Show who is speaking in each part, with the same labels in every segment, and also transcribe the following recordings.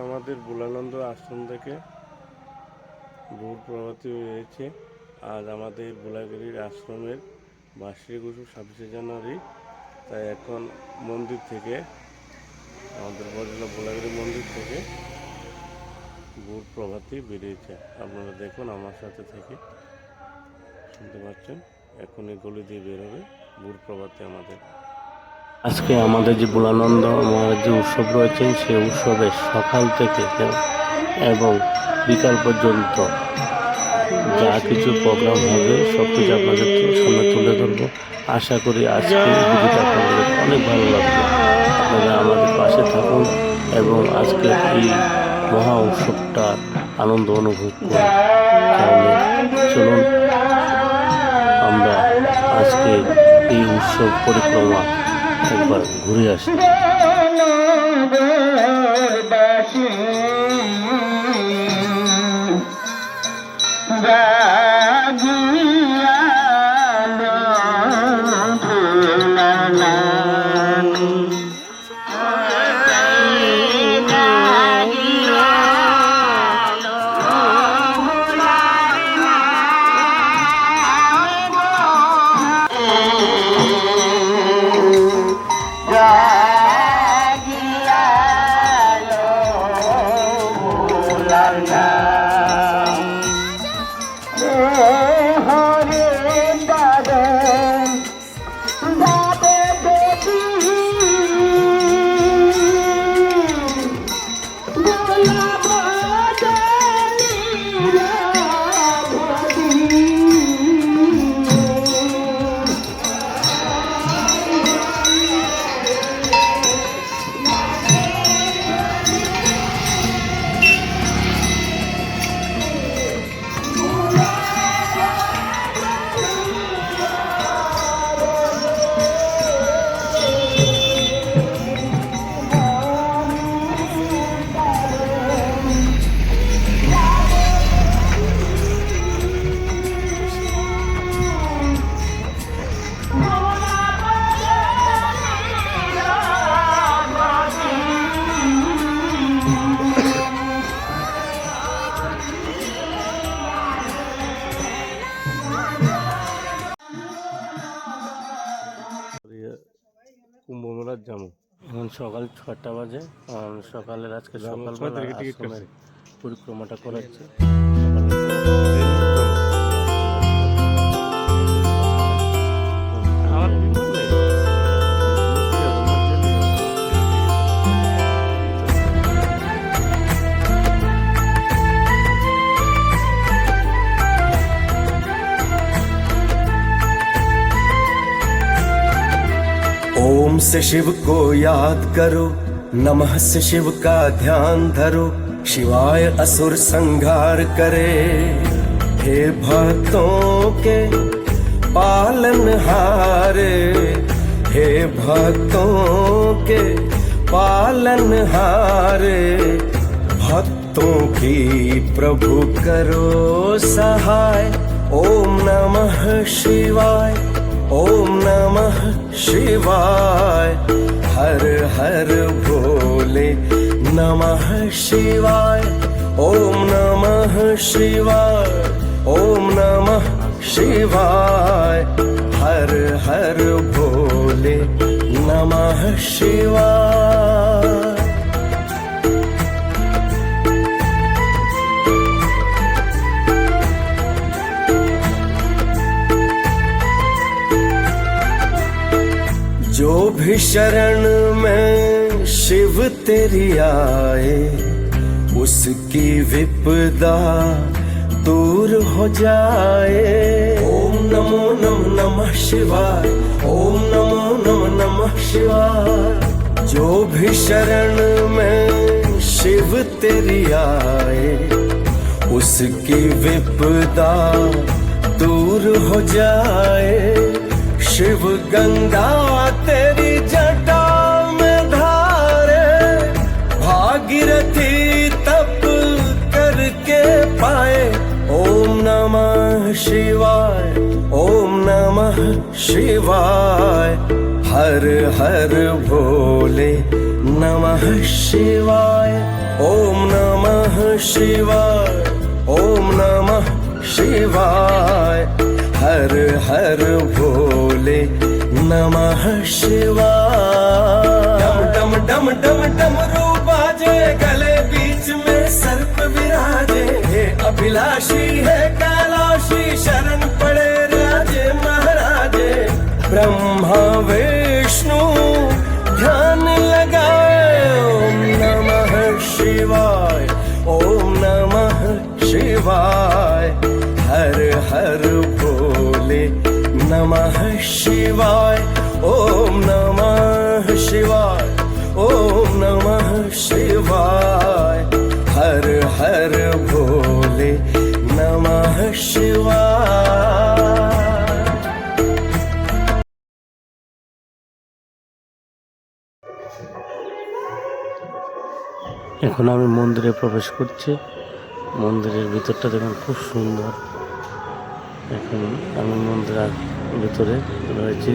Speaker 1: আমাদের ভোলানন্দ আশ্রম থেকে ভোর প্রভাতী হয়েছে। আজ আমাদের ভোলাগিরির আশ্রমের বার্ষিক উৎসব 26শে জানুয়ারি। তাই এখন মন্দির থেকে, আমাদের বজলা ভোলাগিরি মন্দির থেকে ভোর প্রভাতী বেরিয়েছে। আপনারা দেখুন, আমার সাথে থেকে শুনতে পাচ্ছেন। এখন এই গলি দিয়ে বেরোবে ভোর প্রভাতী আমাদের। আজকে আমাদের যে ভোলানন্দ আমার যে উৎসব রয়েছেন, সেই উৎসবে সকাল থেকে এবং বিকাল পর্যন্ত যা কিছু প্রোগ্রাম হবে সব কিছু আপনাদের সামনে তুলে ধরবো। আশা করি আজকে ভিডিওটা আপনাদের অনেক ভালো লাগবে। আপনারা আমাদের পাশে থাকুন এবং আজকে এই মহা উৎসবটা আনন্দ অনুভব করুন। তাহলে চলুন আমরা আজকে এই উৎসব পরিক্রমা একবার ঘুরে আসি। কুম্ভ মেলার যাবো। এখন সকাল 6টা বাজে। সকালের আজকে সকালবেলা আশ্রমের পরিক্রমাটা করাচ্ছে।
Speaker 2: ओम से शिव को याद करो, नमः से शिव का ध्यान धरो, शिवाय असुर संहार करे। हे भक्तों के पालनहारे, हे भक्तों के पालनहारे, भक्तों की प्रभु करो सहाय। ओम नमः शिवाय, ओम नमः शिवाय, हर हर भोले नमः शिवाय। ओम नमः शिवाय, ओम नमः शिवाय, हर हर भोले नमः शिवाय। जो भी शरण में शिव तेरी आए, उसकी विपदा दूर हो जाए। ओम नमो नमः शिवाय, ओम नमो नमः शिवाय। जो भी शरण में शिव तेरी आए, उसकी विपदा दूर हो जाए। शिव गंगा तेरी जटा में धारे, भागीरथी तप करके पाए। ओम नमः शिवाय, ओम नमः शिवाय, हर हर भोले नमः शिवाय ओम नमः शिवाय ओम नमः शिवाय हर हर भोले नमः शिवाय डम डम डम डम डमरू बाजे गले बीच में सर्प विराजे हे अभिलाषी है कैलाशी शरण पड़े राजे महाराजे ब्रह्मा विष्णु ध्यान लगाए ओम नमः शिवाय ओम नमः शिवाय हर हर भोले नमः शिवाय ओम नमः शिवाय ओम नमः शिवाय हर हर भोले नमः शिवाय।
Speaker 1: এখন আমি মন্দিরে প্রবেশ করছি। মন্দিরের ভিতরটা দেখুন খুব সুন্দর। এখন আমি মন্দিরের ভিতরে রয়েছি।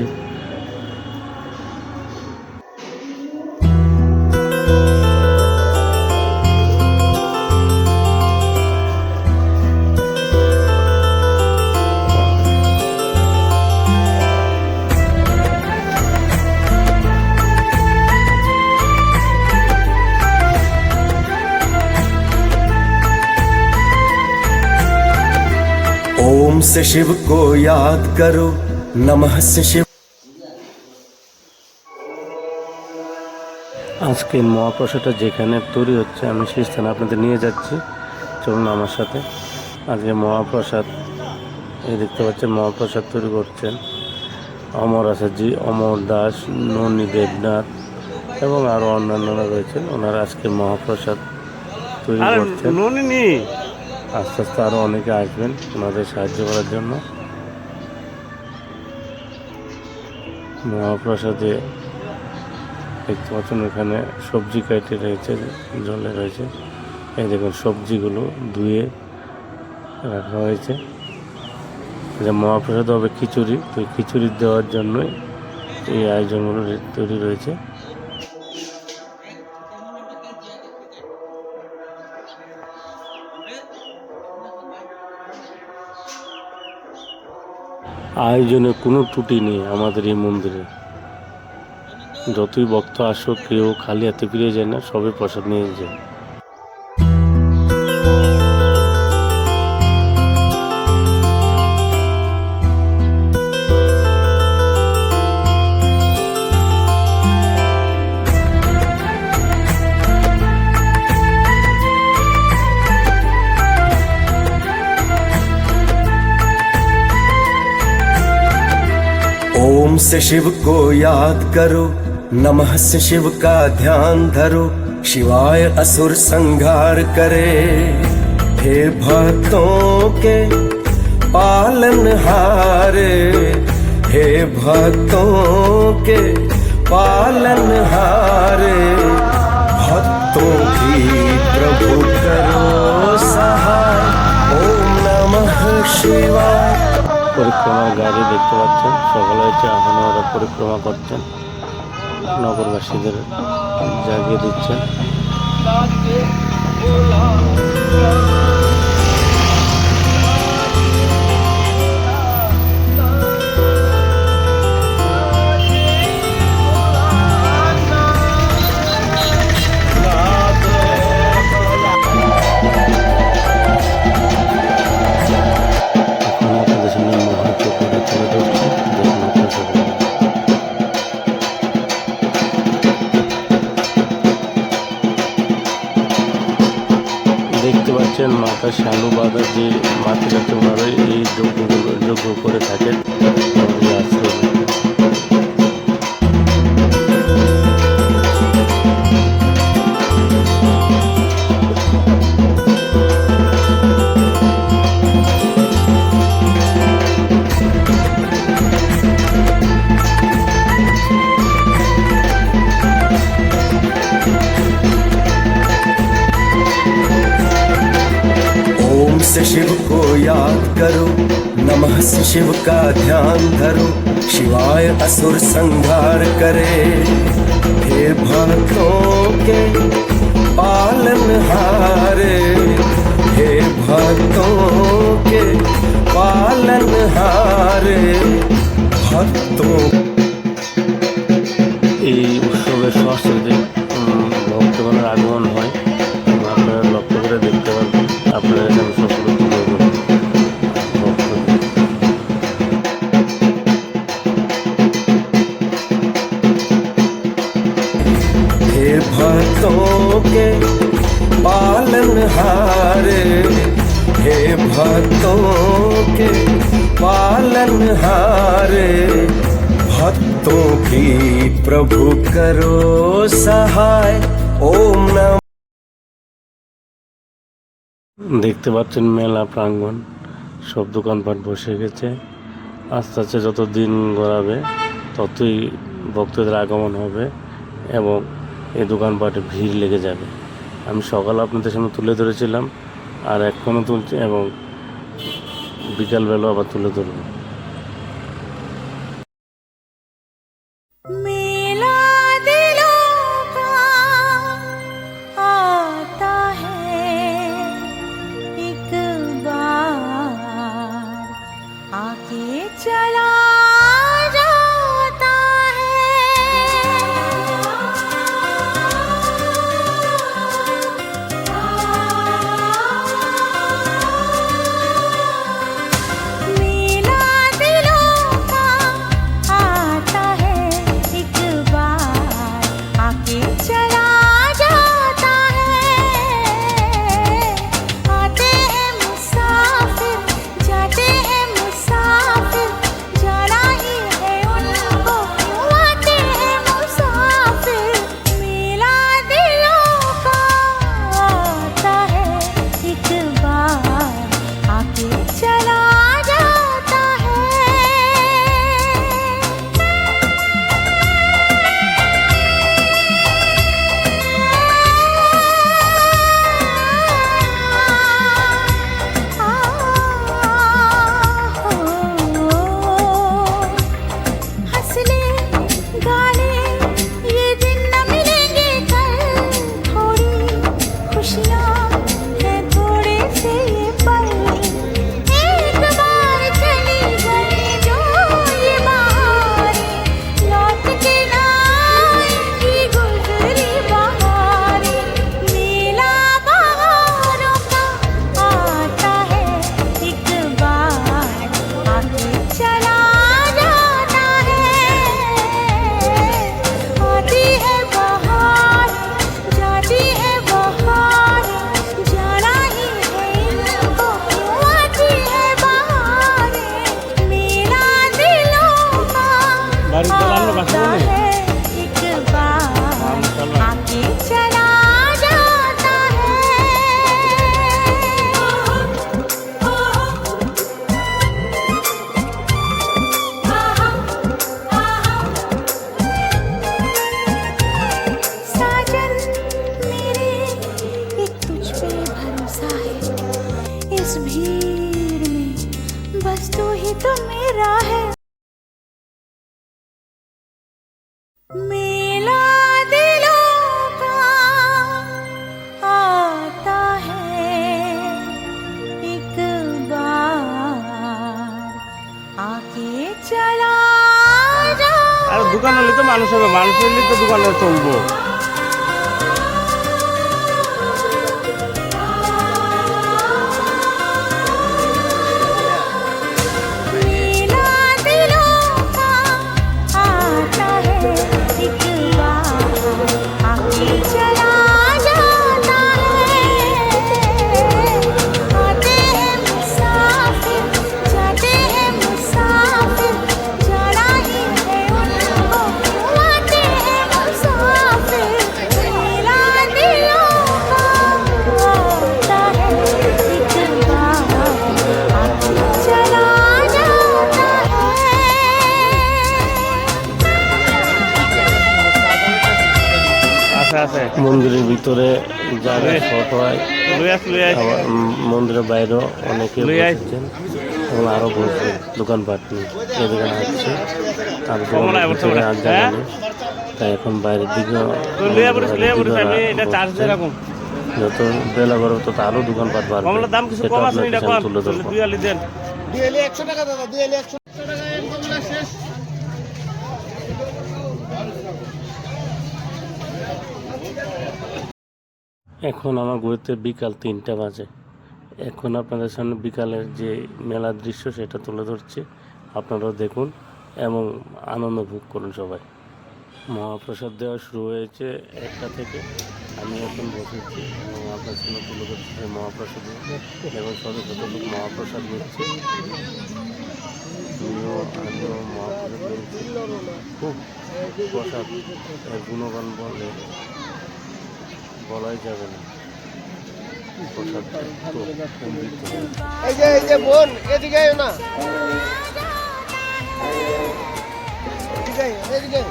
Speaker 2: ओम से शिव को याद करो नमः से शिव।
Speaker 1: আজকে মহাপ্রসাদটা যেখানে তৈরি হচ্ছে আমি সেই স্থানে আপনাদের নিয়ে যাচ্ছি, চলুন আমার সাথে। আজকে মহাপ্রসাদ এই দেখতে পাচ্ছেন, মহাপ্রসাদ তৈরি করছেন অমর আচার্যি, অমর দাস, ননী দেবনাথ এবং আরও অন্যান্যরা রয়েছেন। ওনারা আজকে মহাপ্রসাদ তৈরি করছেন। আস্তে আস্তে আরও অনেকে আসবেন ওনাদের সাহায্য করার জন্য। মহাপ্রসাদে দেখতে পাচ্ছেন এখানে সবজি কাটে রয়েছে, জলে রয়েছে। এই দেখুন সবজিগুলো ধুয়ে রাখা হয়েছে। যে মহাপ্রসাদ হবে খিচুড়ি, তো খিচুড়ি দেওয়ার জন্যই এই আয়োজনগুলো তৈরি রয়েছে। আয়োজনে কোনো ত্রুটি নেই আমাদের এই মন্দিরে। যতই ভক্ত আসুক কেউ খালি হাতে ফিরে যায় না, সবে প্রসাদ নিয়ে যায়।
Speaker 2: ओम से शिव को याद करो नमः से शिव का ध्यान धरो शिवाय असुर संहार करे हे भक्तों के पालनहारे हे भक्तों के पालनहारे भक्तों की प्रभु करो सहाय ओम नमः शिवाय।
Speaker 1: পরিক্রমার গাড়ি দেখতে পাচ্ছেন, সকালে হচ্ছে এখন ওরা পরিক্রমা করছেন, নগরবাসীদের জাগিয়ে দিচ্ছেন। দেখতে পাচ্ছেন মাথা শালু বাঁধা যে মাটিটা তোমরা এই যজ্ঞ করে থাকেন আমাদের আশ্রমে।
Speaker 2: से शिव को याद करो, नमः से शिव का ध्यान धरो, शिवाय असुर संहार करे। हे भक्तों के पालनहारे, हे भक्तों के पालनहारे, भक्तों।
Speaker 1: এই উৎসবের সরাসরি ভক্তগণের আগমন হয় এবং আপনারা লক্ষ্য করে দেখতে পাবেন। আপনারা এখানে সকলে তুলে ধরুন ভক্তদের।
Speaker 2: हे भक्तों के पालनहारे, हे भक्तों के पालनहारे, भक्तों की प्रभु करो सहाय। ओम नमः।
Speaker 1: দেখতে পাচ্ছেন মেলা প্রাঙ্গণ, সব দোকানপাট বসে গেছে। আস্তে আস্তে যত দিন গড়াবে ততই ভক্তদের আগমন হবে এবং এই দোকানপাটে ভিড় লেগে যাবে। আমি সকালে আপনাদের সামনে তুলে ধরেছিলাম, আর এখনও তুলছি এবং বিকালবেলা আবার তুলে ধরব।
Speaker 3: मेला दिलों का आता है एक बार, आके चला जाता है। मेला दिलों का आता है एक बार, आके चला जाता है। आते हैं मुसाफिर, जाते हैं मुसाफिर, जाना ही है उनको, क्यों आते हैं मुसाफिर। मेला दिलों का आता है एक बार, आके चला जाता है। हंस ले गाने ये दिन न मिलेंगे कल, थोड़ी खुशियाँ हैं थोड़े से ये पल। एक बार चली गई जो ये बहारें, लौट के ना आएंगी गुजरी बहारें। मेला बहारों का आता है एक बार, आके चला जाता है। आती है बहार, जाती है बहार, जाना ही है इनको, क्यों आती है बहारें। मेला दिलों का आता है एक बार, आके चला जाता है। साजन मेरे एक तुझ पे भरोसा है, इस भीड़ में बस तू ही तो मेरा है। मेला दिलों का आता है एक बार, आके चला जा।
Speaker 1: আর দোকান হলে তো মানুষ হবে, মানুষ হলে তো দোকানে চলবো।
Speaker 3: मेला दिलों का आता है एक बार, आके चला जाता है। आते हैं मुसाफिर, जाते हैं मुसाफिर, जाना ही है उनको, क्यों आते हैं मुसाफिर।
Speaker 1: মন্দিরের ভিতরে যারা শট হয়, আবার মন্দিরের বাইরেও অনেকে বসেছেন এবং আরও বসবে দোকানপাট নিয়ে এদিকে আসছে আর দোকানের ভিতরে আর জায়গা নেই, তাই এখন বাইরের দিকে যত বেলা বড় তত আরও দোকানপাট বাড়বে, সেটা আপনার কাছে তুলে ধরবো। এখন আমার ঘুরতে বিকাল 3টা বাজে। এখন আপনাদের সামনে বিকালের যে মেলার দৃশ্য সেটা তুলে ধরছি, আপনারাও দেখুন এবং আনন্দ ভোগ করুন সবাই। মহাপ্রসাদ দেওয়া শুরু হয়েছে 1টা থেকে, আমি এখন বসেছি এবং আপনার সামনে তুলে ধরছি মহাপ্রসাদ এবং শত শত লোক মহাপ্রসাদ নিচ্ছে। আমিও মহাপ্রসাদ নিচ্ছি, খুব প্রসাদ এর গুণগান বলাই যাবে না।
Speaker 4: এই যে বোন এদিকে আয় না, এদিকে আয়, এদিকে আয়।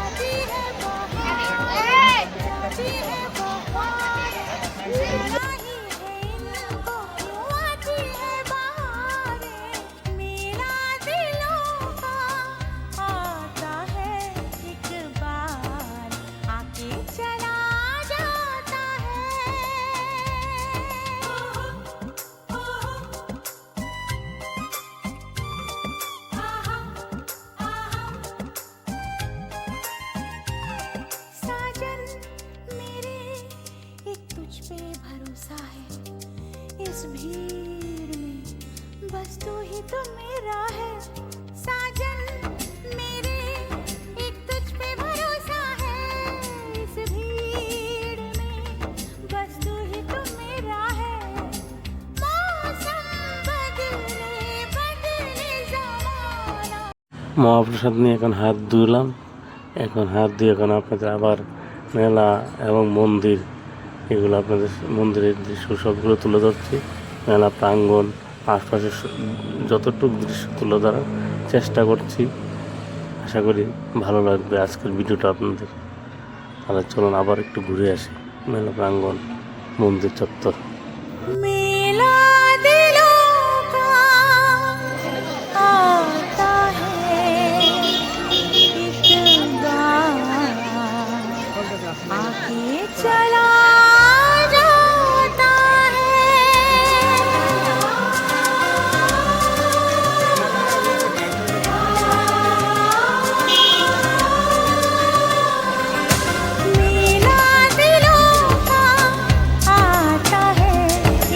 Speaker 3: भरोसा है इस भीड़ में बस तू ही तो मेरा है साजन मेरे एक तुझ पे भरोसा है इस भीड़ में बस तू ही तो मेरा है मौसम बदले बदले ज़माना।
Speaker 1: মহাপ্রসাদ নিয়ে এখন হাত ধুলাম, এখন হাত দিয়ে এখন আপনাদের আবার মেলা এবং মন্দির এগুলো আপনাদের মন্দিরের দৃশ্য সবগুলো তুলে ধরছি। মেলা প্রাঙ্গণ আশপাশের যতটুকু দৃশ্য তুলে ধরার চেষ্টা করছি, আশা করি ভালো লাগবে আজকের ভিডিওটা আপনাদের। তাহলে চলুন আবার একটু ঘুরে আসি মেলা প্রাঙ্গণ মন্দির চত্বর।
Speaker 3: मेला दिलों का आता है एक बार आके चला जाता है मेला दिलों का आता है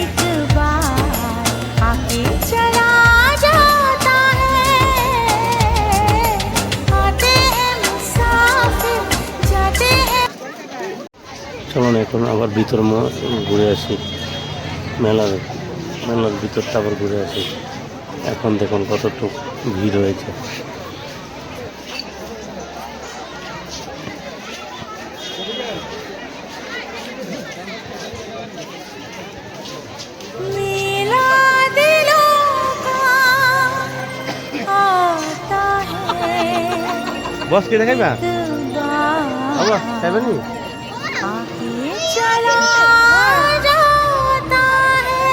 Speaker 3: एक बार आके चला जाता है आते हैं मुसाफिर जाते हैं।
Speaker 1: চলুন এখন আবার ভিতর ঘুরে আসি, মেলার ভিতরটা আবার ঘুরে আসি। এখন দেখুন কতটুকু ভিড় হয়েছে।
Speaker 3: मेला दिलों का आता है
Speaker 4: বস কে দেখাইবা
Speaker 3: एक बार
Speaker 4: আবার খাইবেনি
Speaker 3: आके चला जाता है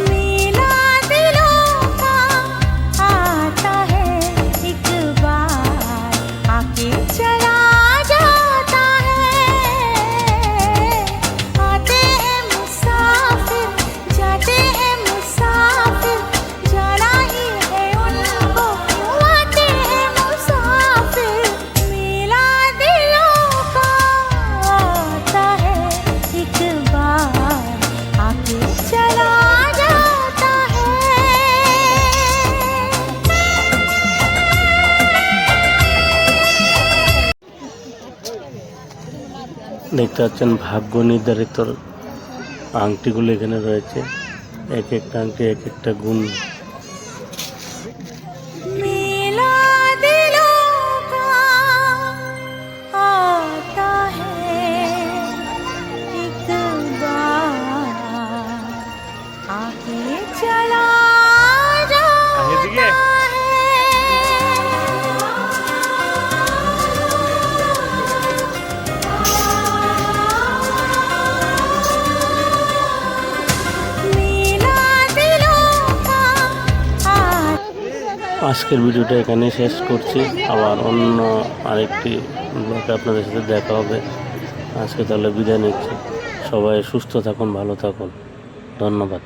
Speaker 3: मेला दिलों का आता है एक बार आके चला जाता है आते हैं मुसाफिर जाते हैं मुसाफिर जाना ही है उनको क्यों आते हैं मुसाफिर मेला दिलों का आता है एक बार आके चला जाता है।
Speaker 1: দেখতে পাচ্ছেন ভাগ্য নির্ধারিত আংটিগুলো এখানে রয়েছে, এক একটা আংটি এক একটা গুণ।
Speaker 3: मेला दिलों का आता है एक बार आके चला
Speaker 1: আজকের ভিডিওটা এখানেই শেষ করছি, আবার অন্য আরেকটি ব্লগে আপনাদের সাথে দেখা হবে। আজকে তাহলে বিদায় নিচ্ছি। সবাই সুস্থ থাকুন, ভালো থাকুন, ধন্যবাদ।